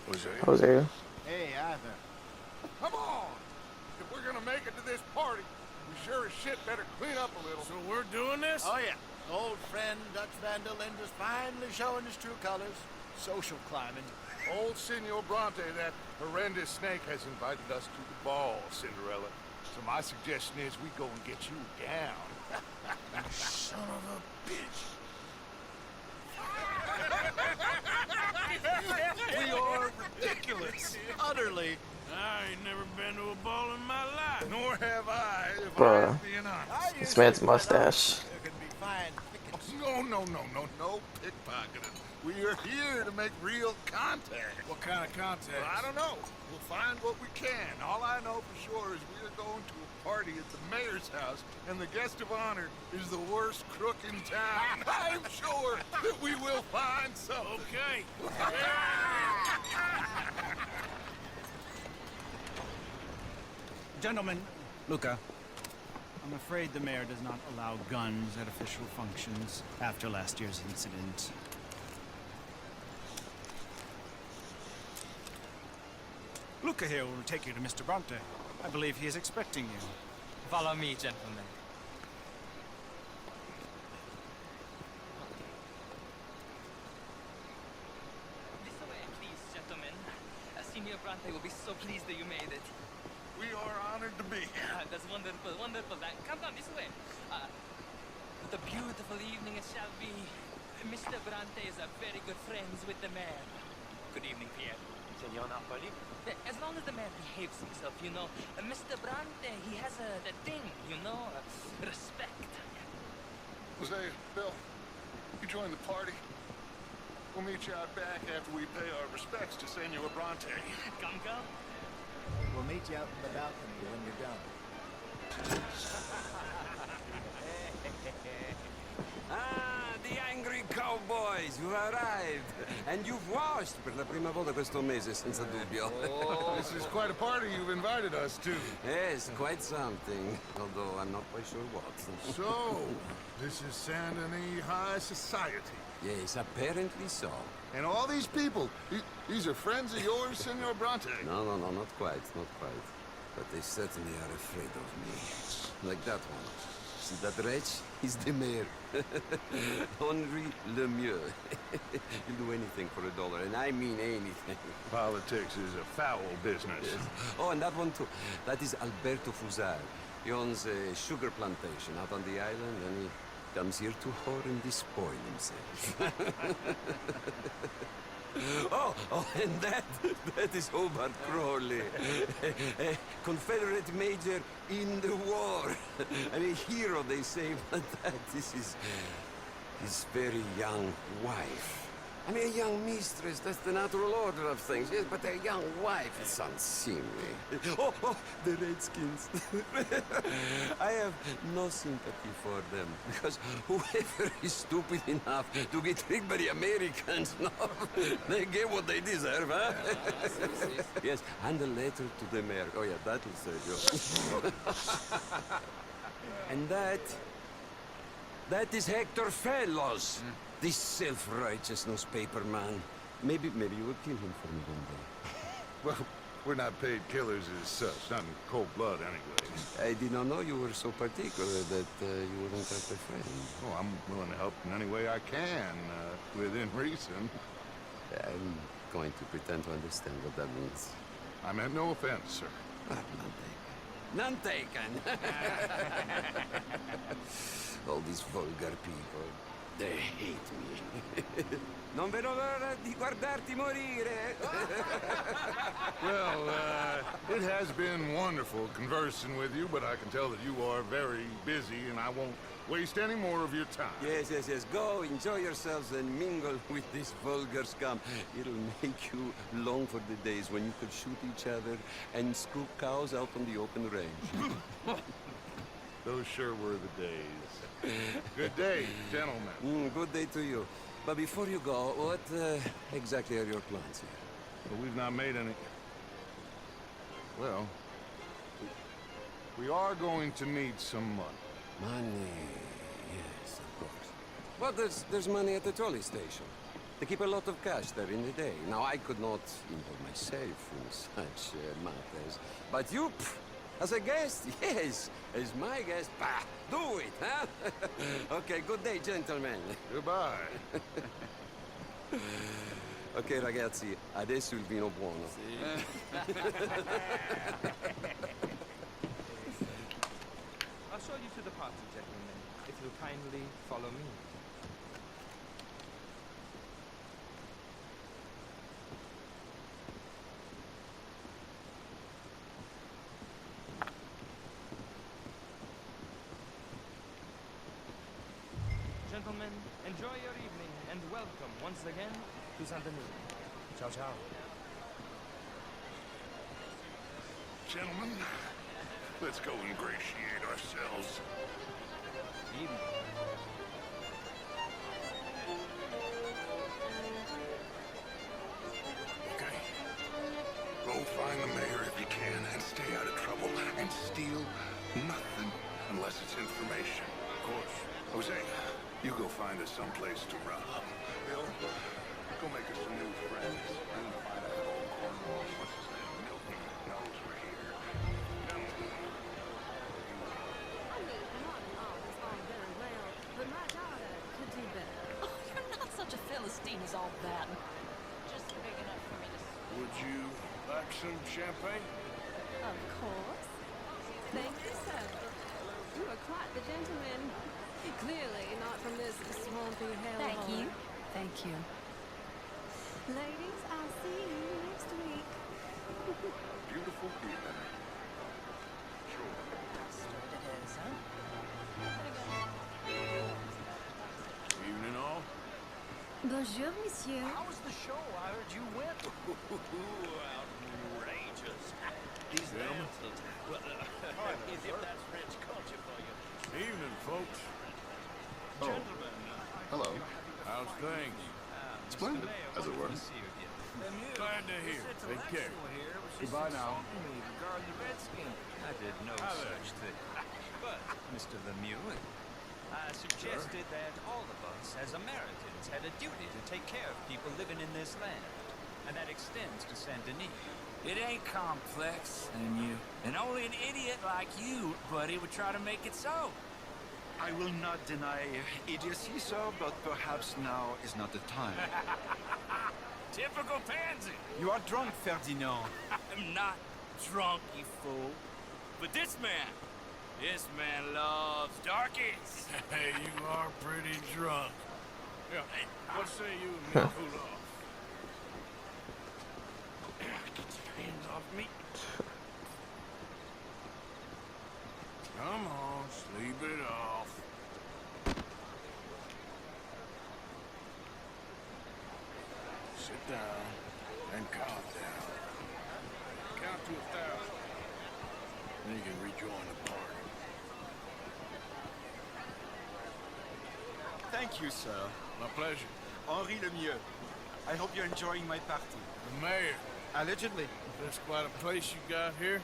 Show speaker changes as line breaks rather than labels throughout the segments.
Jose?
Jose.
Hey, Arthur.
Come on! If we're gonna make it to this party, we sure as shit better clean up a little.
So we're doing this?
Oh, yeah. Old friend Dutch Van der Linde is finally showing his true colors. Social climbing.
Old Senor Bronte, that horrendous snake, has invited us to the ball, Cinderella. So my suggestion is we go and get you down.
You son of a bitch.
We are ridiculous.
Utterly.
I ain't never been to a ball in my life.
Nor have I, if
Bruh.
I'm being honest.
This man's mustache.
There can be fine pickings.
No pickpocketing. We are here to make real contact.
What kind of contact?
Well, I don't know. We'll find what we can. All I know for sure is we are going to a party at the mayor's house, and the guest of honor is the worst crook in town. I'm sure that we will find something.
Okay.
Gentlemen, Luca, I'm afraid the mayor does not allow guns at official functions after last year's incident. Luca here will take you to Mr. Bronte. I believe he is expecting you.
Follow me, gentlemen. This way, please, gentlemen. Senior Bronte will be so pleased that you made it.
We are honored to be here.
That's wonderful, wonderful. Come on, this way. What a beautiful evening it shall be. Mr. Bronte is a very good friends with the mayor. Good evening, Pierre. Senor Napoli? As long as the man behaves himself, you know. Mr. Bronte, he has the thing, you know, respect.
Jose, Bill, you join the party. We'll meet you out back after we pay our respects to Senor Bronte.
Come.
We'll meet you out in the balcony when you're done.
The angry cowboys, you've arrived. And you've washed per la prima volta questo mese, senza dubbio.
This is quite a party you've invited us to.
Yes, quite something. Although I'm not quite sure what.
So, this is Saint Denis High Society.
Yes, apparently so.
And all these people, these are friends of yours, Senor Bronte?
No, not quite, not quite. But they certainly are afraid of me. Like that one. See that wretch? He's the mayor. Henri Lemieux. He'll do anything for $1, and I mean anything.
Politics is a foul business.
Yes. Oh, and that one too. That is Alberto Fusar. He owns a sugar plantation out on the island, and he comes here to whore and despoil himself. Oh, and that is Hobart Crawley, a Confederate major in the war. I mean, hero, they say, but that is his very young wife. I mean, a young mistress, that's the natural order of things, yes, but a young wife, it's unseemly. Oh, the Redskins. I have no sympathy for them, because whoever is stupid enough to get tricked by the Americans, no, they get what they deserve, huh? Yes, and a letter to the mayor. Oh, yeah, that will save you. And that is Hector Fellows. This self-righteous newspaper man. Maybe you will kill him for me one day.
Well, we're not paid killers as such, not in cold blood anyway.
I did not know you were so particular that you wouldn't have a friend.
Oh, I'm willing to help in any way I can, within reason.
I'm going to pretend to understand what that means.
I meant no offense, sir.
Ah, none taken. None taken. All these vulgar people. They hate me. Non vedo l'ora di guardarti morire.
Well, it has been wonderful conversing with you, but I can tell that you are very busy, and I won't waste any more of your time.
Yes. Go, enjoy yourselves, and mingle with this vulgar scum. It'll make you long for the days when you could shoot each other and scoop cows out on the open range.
Those sure were the days. Good day, gentlemen.
Good day to you. But before you go, what exactly are your plans here?
But we've not made any... Well... We are going to need some money.
Money, yes, of course. But there's money at the trolley station. They keep a lot of cash there in the day. Now, I could not involve myself in such matters. But you, as a guest, yes, as my guest, bah, do it, huh? Okay, good day, gentlemen.
Goodbye.
Ok, ragazzi, adesso il vino buono.
I'll show you to the party, gentlemen, if you'll kindly follow me. Gentlemen, enjoy your evening and welcome once again to Saint Denis. Ciao, ciao.
Gentlemen, let's go ingratiate ourselves.
Evening.
Okay. Go find the mayor if you can and stay out of trouble. And steal nothing unless it's information. Of course. Jose, you go find us someplace to rob. Bill, go make us some new friends. And find out if old Cornwall, what's his name, Milton, knows we're here. Gentlemen,
I mean, not and all is all very well, but my daughter could do better.
Oh, you're not such a Philistine as all that. Just big enough for me to...
Would you like some champagne?
Of course. Thank you, sir. You are quite the gentleman. Clearly not from this swampy hellhole.
Thank you. Thank you.
Ladies, I'll see you next week.
beautiful evening. Sure.
It is, huh?
Evening all.
Bonjour, monsieur.
How was the show? I heard you went.
Outrageous. These dancers. Well, if that's French culture for you.
Evening, folks.
Gentlemen.
Hello.
How's things?
Splendid, as it were.
Glad to hear. Take care.
Goodbye now.
I did no such thing. But, Mr. Lemieux, I suggested that all of us, as Americans, had a duty to take care of people living in this land. And that extends to Saint Denis.
It ain't complex, and only an idiot like you, buddy, would try to make it so.
I will not deny idiocy, sir, but perhaps now is not the time.
Typical pansy.
You are drunk, Ferdinand.
I'm not drunk, you fool. But this man loves darkies.
Hey, you are pretty drunk. Yeah, what say you and me cool off?
Get your hands off me.
Come on, sleep it off. Sit down and calm down. Count to 1,000. Then you can rejoin the party.
Thank you, sir.
My pleasure.
Henri Lemieux. I hope you're enjoying my party.
The mayor.
Allegedly.
That's quite a place you got here.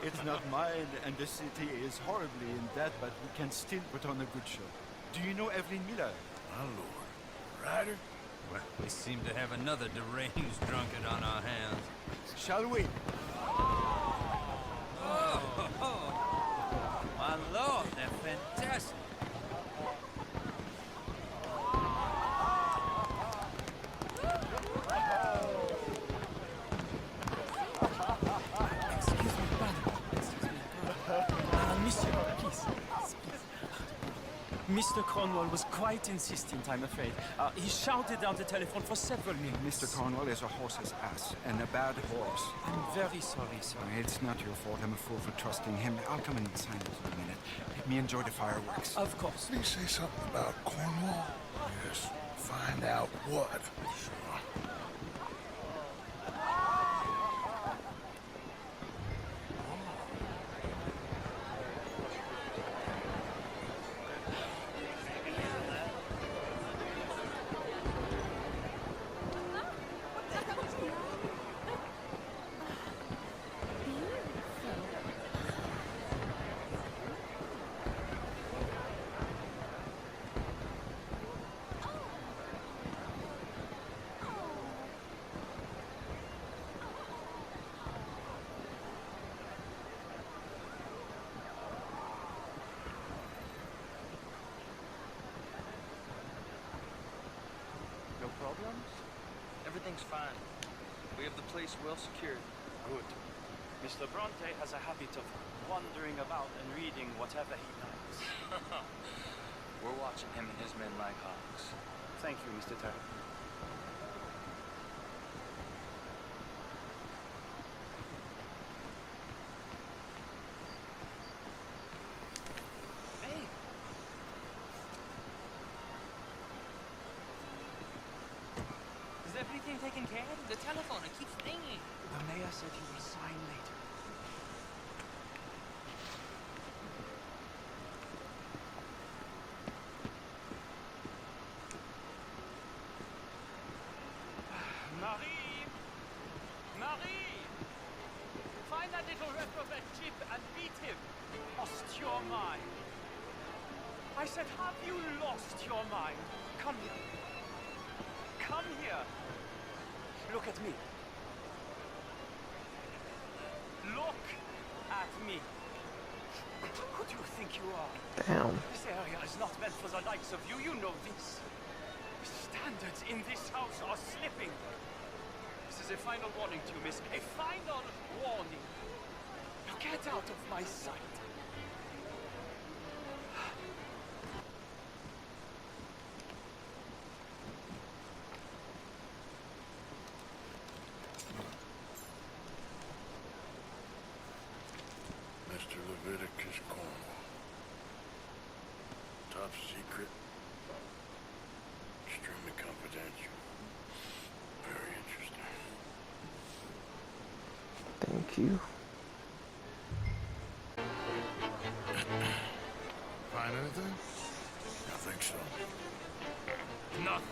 It's not mine, and the city is horribly in debt, but we can still put on a good show. Do you know Evelyn Miller?
My lord. Ryder?
Well, we seem to have another deranged drunkard on our hands.
Shall we?
My lord, they're fantastic.
Monsieur, please. Mr. Cornwall was quite insistent, I'm afraid. He shouted down the telephone for several minutes.
Mr. Cornwall is a horse's ass, and a bad horse.
I'm very sorry, sir.
It's not your fault. I'm a fool for trusting him. I'll come and sign it in a minute. Let me enjoy the fireworks.
Of course.
Did he say something about Cornwall? Yes. Find out what.
Everything's fine. We have the place well secured.
Good. Mr. Bronte has a habit of wandering about and reading whatever he likes.
We're watching him and his men like hawks.
Thank you, Mr. Turner.
Hey! Is everything taken care of? The telephone, it keeps ringing.
The mayor said he will sign later. Marie! Marie! Find that little reprobate Chip and beat him. Lost your mind. I said, have you lost your mind? Come here. Come here. Look at me. Look at me. Who do you think you are?
Damn.
This area is not meant for the likes of you. You know this. Standards in this house are slipping. This is a final warning to you, miss. A final warning. Now get out of my sight.
Mr. Leviticus Cornwall. Top secret. Extremely confidential. Very interesting.
Thank you.
Find anything? I think so.
Nothing.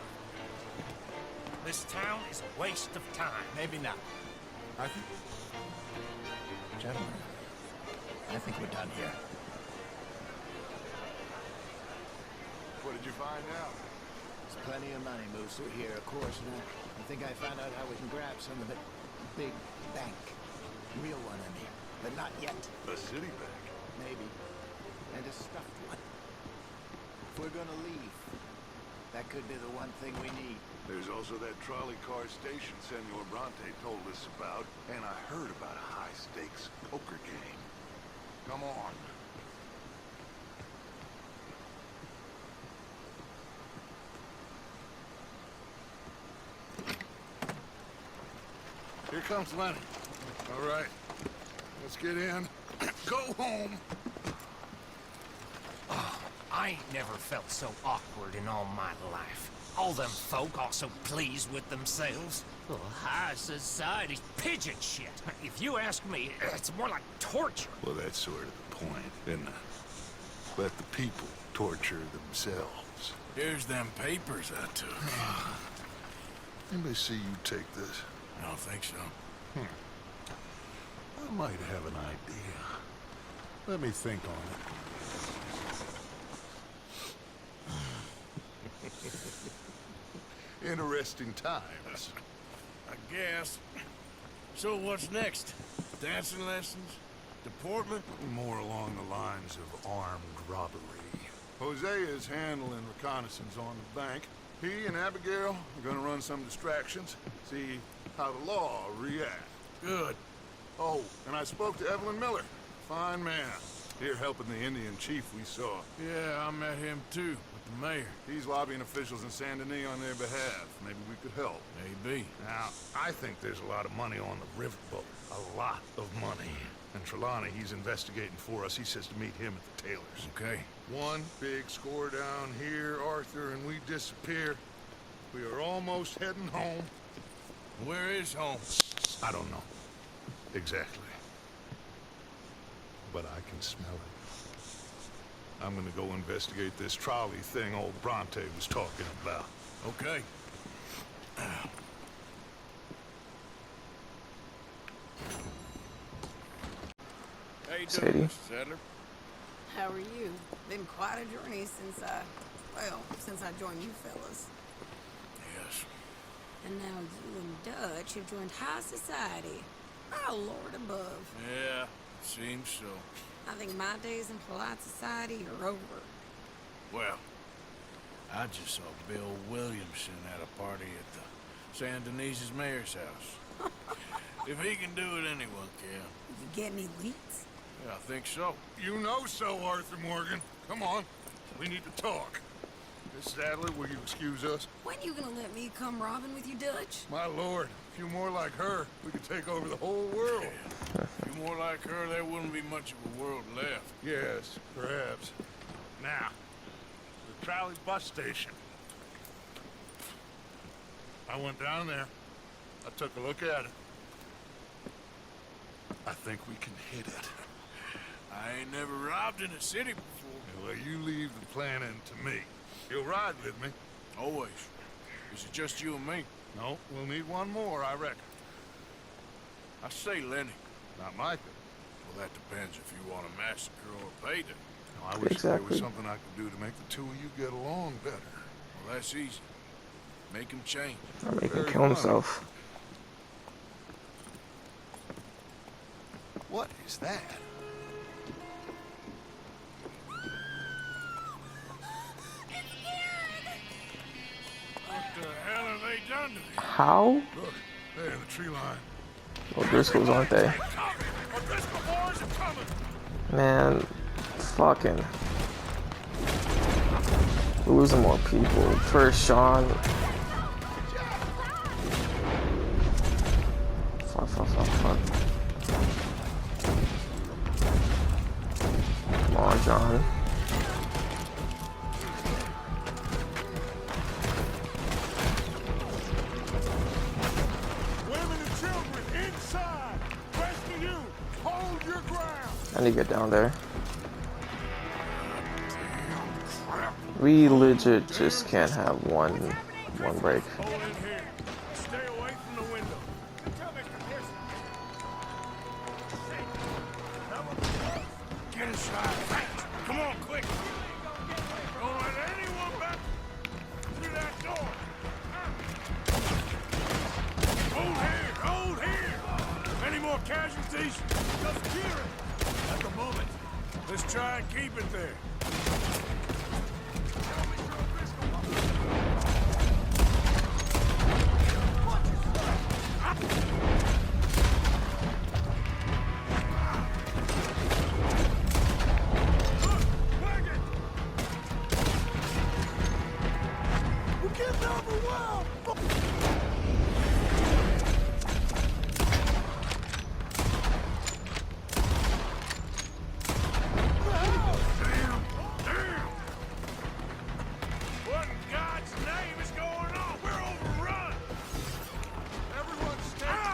This town is a waste of time. Maybe not.
I think...
Gentlemen, I think we're done here.
What did you find out?
There's plenty of money moves through here, of course, and I think I found out how we can grab some of it. Big bank. Real one, I mean. But not yet.
A city bank.
Maybe. And a stuffed one. If we're gonna leave, that could be the one thing we need.
There's also that trolley car station Senor Bronte told us about, and I heard about a high-stakes poker game. Come on. Here comes Lenny. All right, let's get in. Go home.
I ain't never felt so awkward in all my life. All them folk all so pleased with themselves. Oh, high society's pigeon shit. If you ask me, it's more like torture.
Well, that's sort of the point, isn't it? Let the people torture themselves.
Here's them papers I took.
Anybody see you take this?
I don't think so.
I might have an idea. Let me think on it. Interesting times.
I guess. So what's next? Dancing lessons? Deportment?
More along the lines of armed robbery. Hosea is handling reconnaissance on the bank. He and Abigail are gonna run some distractions, see how the law reacts.
Good.
Oh, and I spoke to Evelyn Miller. Fine man. Here helping the Indian chief we saw.
Yeah, I met him too, with the mayor.
He's lobbying officials in Saint Denis on their behalf. Maybe we could help.
Maybe.
Now, I think there's a lot of money on the riverboat. A lot of money. And Trelawney, he's investigating for us. He says to meet him at the Taylor's.
Okay.
One big score down here, Arthur, and we disappear. We are almost heading home.
Where is home?
I don't know. Exactly. But I can smell it. I'm gonna go investigate this trolley thing old Bronte was talking about.
Okay. How you
Sadie.
doing, Mr. Sadler?
How are you? Been quite a journey since I joined you fellas.
Yes.
And now you and Dutch have joined high society. Oh, Lord above.
Yeah, it seems so.
I think my days in polite society are over.
Well, I just saw Bill Williamson at a party at the San Denise's mayor's house. If he can do it, anyone can.
Did you get any leads?
Yeah, I think so.
You know so, Arthur Morgan. Come on. We need to talk. Miss Sadler, will you excuse us?
When you gonna let me come robbing with you, Dutch?
My lord, a few more like her, we could take over the whole world.
A few more like her, there wouldn't be much of a world left.
Yes, perhaps. Now, the Crowley bus station. I went down there. I took a look at it. I think we can hit it.
I ain't never robbed in a city before.
Well, you leave the planning to me. You'll ride with me.
Always. Is it just you and me?
No, we'll need one more, I reckon.
I say Lenny.
Not Micah.
Well, that depends if you want a massacre or a payday.
No, I wish there was something I could do to make the two of you get along better.
Well, that's easy. Make him change.
Or make him kill himself.
What is that?
What the hell have they done to me?
How?
Look, there in the tree line.
Well, Driscoll's, aren't they? Man, fucking losing more people. First, Sean. Fuck. Come on, John.
Women and children inside. Rescue you. Hold your ground.
I need to get down there. We legit just can't have one break.
Hold in here. Stay away from the window. Get inside. Come on, quick. Don't let anyone back through that door. Hold here. Any more casualties? Just Kieran. At the moment. Let's try and keep it there.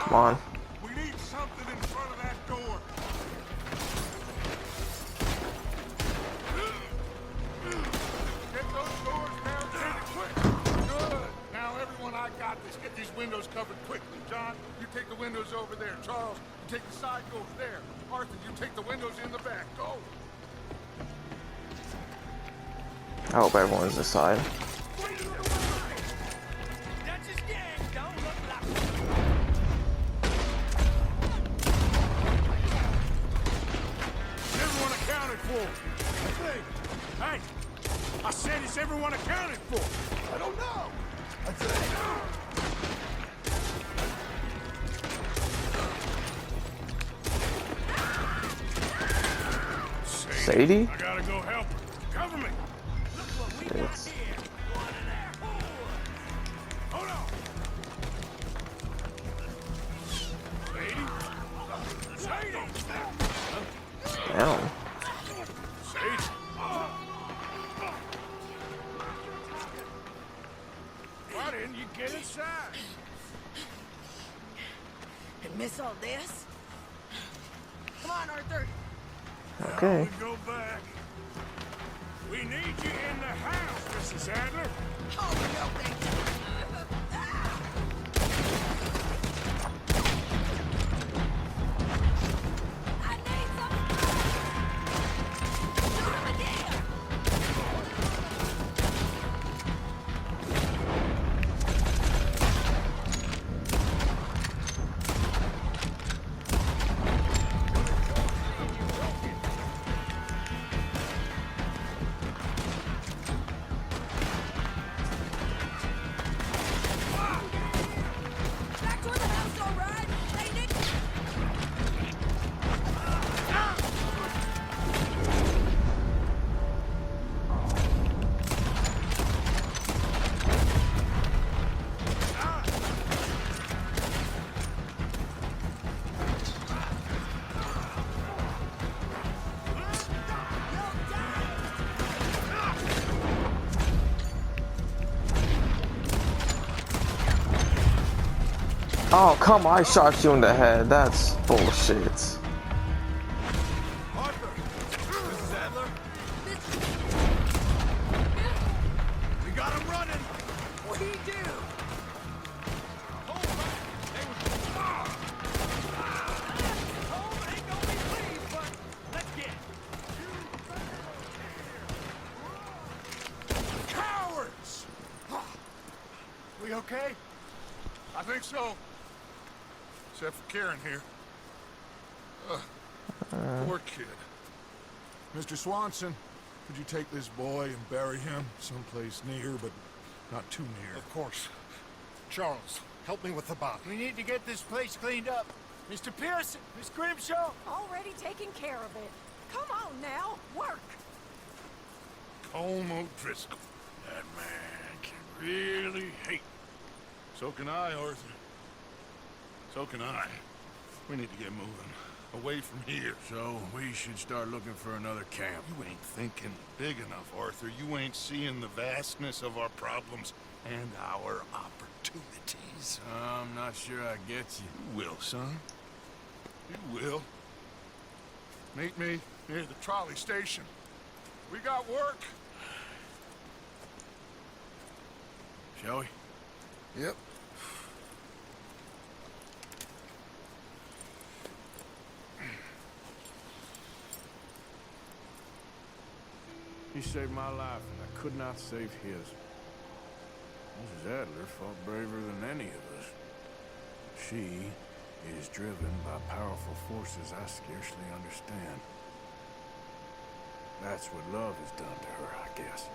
Come on.
We need something in front of that door. Get those doors down pretty quick. Good. Now, everyone, I got this. Get these windows covered quickly. John, you take the windows over there. Charles, you take the side doors there. Arthur, you take the windows in the back. Go.
I hope everyone's inside.
Hey, I said, is everyone accounted for?
I don't know. I
Sadie?
I gotta go help her. Cover me. Look what we got here. One in there. Hold on. Sadie.
Down.
Sadie. Why didn't you get inside?
And miss all this? Come on, Arthur.
Okay.
We go back. We need you in the house, Mrs. Adler.
Oh, no, thank you.
Oh, come on, I shot you in the head. That's bullshit.
Arthur! Mrs. Adler? We got him running!
We do! Home ain't gonna be pleased, but let's get
Cowards! We okay? I think so. Except for Kieran here. Poor kid. Mr. Swanson, could you take this boy and bury him someplace near, but not too near?
Of course. Charles, help me with the body.
We need to get this place cleaned up. Mr. Pearson, Miss Grimshaw.
Already taking care of it. Come on now, work.
Colm O'Driscoll. That man can really hate. So can I, Arthur. So can I. We need to get moving. Away from here.
So, we should start looking for another camp.
You ain't thinking big enough, Arthur. You ain't seeing the vastness of our problems and our opportunities.
I'm not sure I get you.
You will, son. You will. Meet me near the trolley station. We got work.
Shall we?
Yep.
He saved my life, and I could not save his. Mrs. Adler fought braver than any of us. She is driven by powerful forces I scarcely understand. That's what love has done to her, I guess.